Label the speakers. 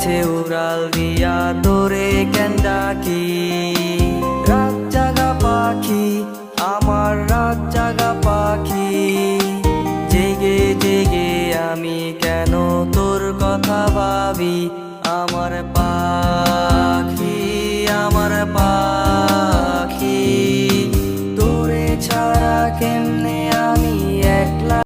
Speaker 1: আকাশে উড়াল দিয়া তোরে কেন ডাকি। রাত জাগা পাখি, আমার রাত জাগা পাখি, জেগে জেগে আমি কেন তোর কথা ভাবি। আমার পাখি, আমার পাখি, তোরে ছাড়া কেমনে